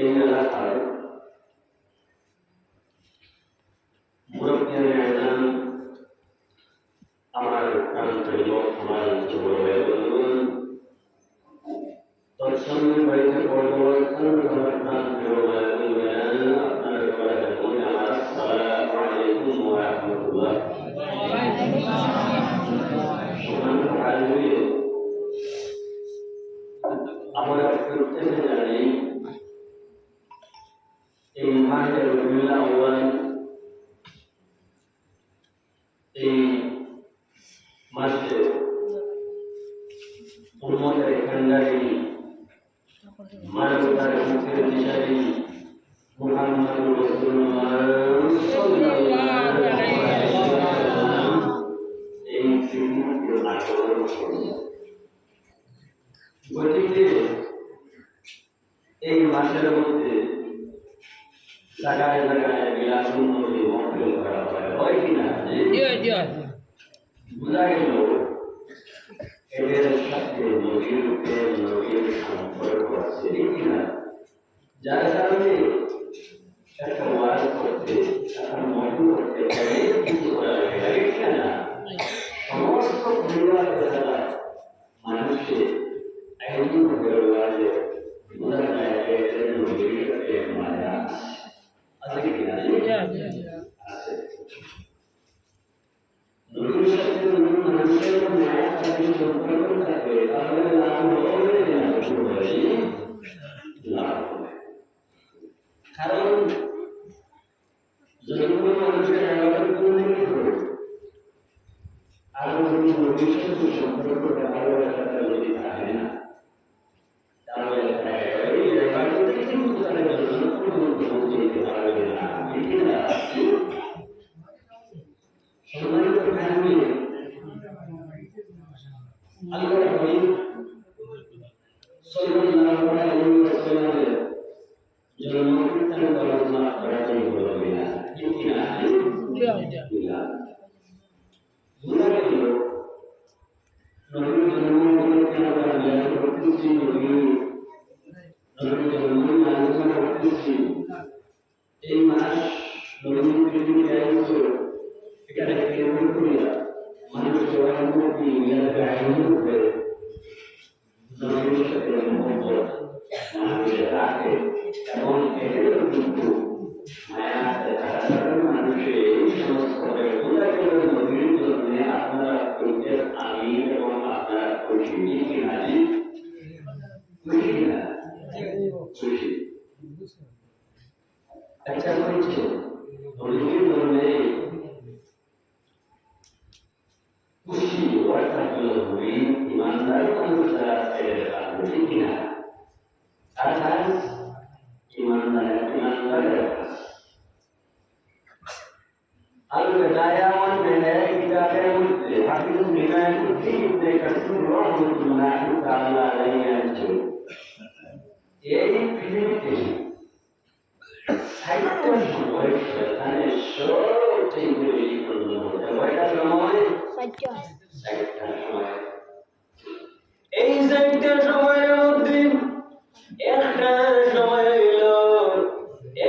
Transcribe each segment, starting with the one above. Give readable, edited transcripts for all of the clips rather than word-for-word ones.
এই এলাকার মুরব্বিয়ানে আজম আমার প্রান্তরিক আমার বন্ধুগণ তৎসঙ্গে বাড়িতে পরিবর্তন আমার প্রান্তরিক আপনার আমার আসসালামু আলাইকুম ওয়া রাহমাতুল্লাহ। আমরা প্রত্যেকে জানি এই মাহে রবিউল আউয়াল, এই মাসে উম্মতের কান্ডারি মানবতার মুক্তির দিশারি মুহাম্মদুর রাসূলুল্লাহ সাল্লাল্লাহু আলাইহি ওয়াসাল্লাম এই জীবনকে আগমন করেছেন। গতিকে এই মাসের মধ্যে জায়গায় জায়গায় বিলাসুন নদী মহফিল করা হয় কিনা? বোঝা গেল এদের সাথে নদীর প্রেম, নদীর সম্পর্ক আছে কিনা, যার কারণে একটা ওয়াজ করতে, একটা মহফিল করতে কিছু করা লাগে কিনা। সমস্ত পরিবারের দ্বারা মানুষের একজন ওয়াজে বোঝা যায় এদের নদীর প্রেম মায়া আছে কিনা? আছে। নদীর সাথে মানুষের মায়া থাকে, সম্পর্ক থাকে, তাহলে লাভ হবে না শুরু হয় লাভ হবে। কারণ যদি কোনো মানুষের আলাদা কোনো হবে আর যদি নদীর সাথে সম্পর্কটা ভালোবাসাটা যদি থাকে না, তাহলে সম্মানিত ফ্যামিলি, আল্লাহর হাবিব সাল্লাল্লাহু আলাইহি ওয়াসাল্লামের জন্মদিন বর্ণনা করার জন্য বলবেন না, ঠিক না? বোঝা গেল নবীর জন্মদিন কেন আমরা করতেছি, নবীর জন্মদিন আলোচনা করতেছি। এই মাস নবীর পৃথিবীতে আসছে, এখানে কেন্দ্র করিয়া মানুষ সবার মধ্যে ইয়াকে আয়োজন করে নবীর সাথে মহব্বত মানুষের রাখে এবং এদেরও কিন্তু মায়া আছে। তারা মানুষের এই সমস্ত বোঝা গেল নবীর জন্য আপনারা করতে আমি এবং আপনারা খুশি কিনা? খুশি কিনা? খুশি। আচ্ছা বলছে নবীর জন্য খুশি অর্থাৎ নবী ইমানদার মানুষ যারা ছেড়ে রাখবে, ঠিক কিনা? আর ইমানদারের البداية والبناء كتابة حفظ بما كتب كثير رحمة الله تعالى عليه الجو এই পৃথিবীতে সাহিত্য সময় শয়তানের সবচেয়ে গুরুত্বপূর্ণ কয়টা সময়? সাহিত্য সময়। এই সাহিত্য সময়ের মধ্যে একটা সময় হইল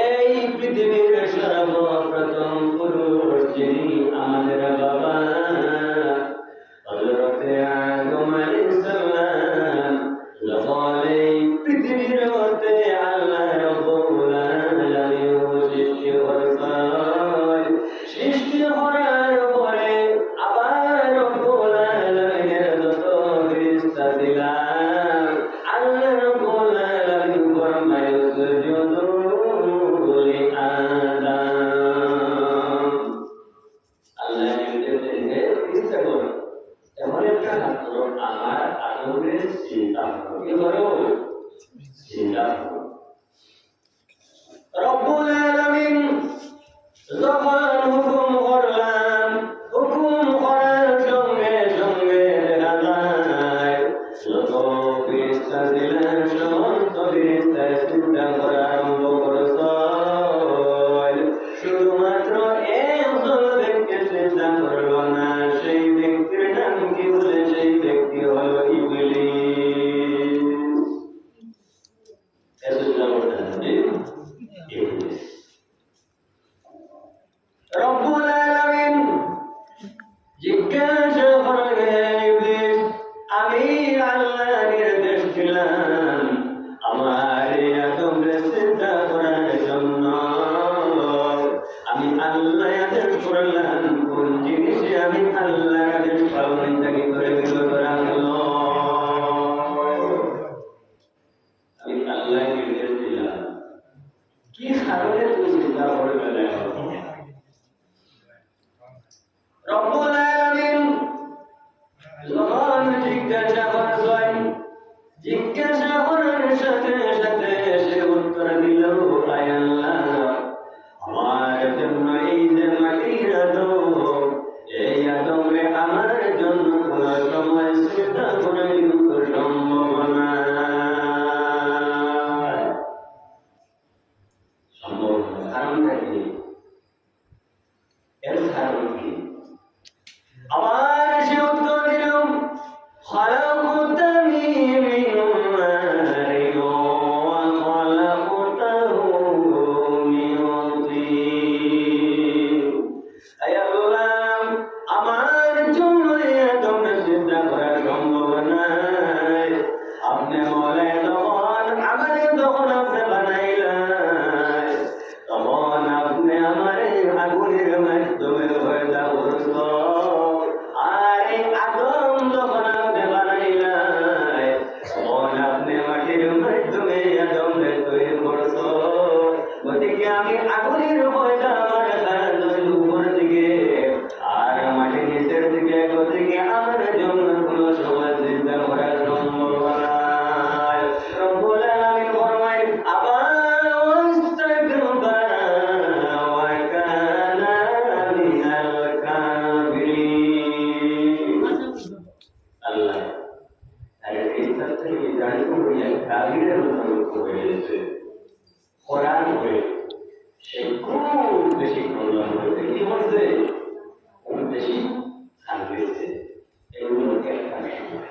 এই পৃথিবীর সর্বপ্রথম পুরুষ যিনি আমাদের বাবা হযরতে আদম আলাইহিস সালাম যখন এই পৃথিবীর মধ্যে আল্লাহ রাব্বুল আলামিন সৃষ্টি করেছেন, সৃষ্টি করার পরে আবার রাব্বুল আলামিনের যত ফেরেশতা দিলেন, আল্লাহ রাব্বুল আলামিন ফরমায় সুজুদু রব্বুল আলামিন যখন হুকুম করলাম, হুকুম করার সঙ্গে সঙ্গে দেখা যায় যত ফেরেশতা দিলেন সমস্ত ফেরেশতা চিন্তা করা আরম্ভ করেছে। শুধুমাত্র একজন ব্যক্তি চিন্তা করল না, সেই ব্যক্তির নাম কি বলে? সেই ব্যক্তি হলো ইবলিস। যখন জিজ্ঞাসা করা হয়, জিজ্ঞাসা করার সাথে সাথে সে উত্তর দিল, আয় আল্লাহ, আমার জন্য এই যে মাটির আদম, এই আদমে আমার জন্য কোন সময় চিন্তা করে কিন্তু সম্ভব না। সম্ভব না, কারণটা কি? এর কারণ কি? আবার সে উত্তর দিল, خلقتني من نار وخلقته من طين। আয় আল্লাহ, আমার জন্য এত চিন্তা করা সম্ভব নয়। আপনি বলে তখন আপনি বানাইলেন, তখন আপনি আমার আগুনের মাধ্যমে পয়দা করত। আর এই আগুন যখন আপনি বানাইলেন, তখন আপনি মাটির মাধ্যমে আদমকে তৈরি করছ। গতিকে আমি আগুনের পয়দা আমার কাজ উপর দিকে আর মাটির নিচের দিকে, গতিকে আমার জন্য কোনো সময় চিন্তা করা সম্ভব না। রব্বুল আলামিন ফরমায়, আবার ওয়াস্তাগফারা ওয়া কানা মিনাল কাফিরিন। আল্লাহ আরে এই তথ্যে জানি করিয়া কাফিরের মতো হয়ে গেছে। কোরআন হয়ে সে খুব বেশি প্রবলেম হয়েছে। কি বলছে? খুব বেশি কাঁদতেছে। এগুলো একটা সময়।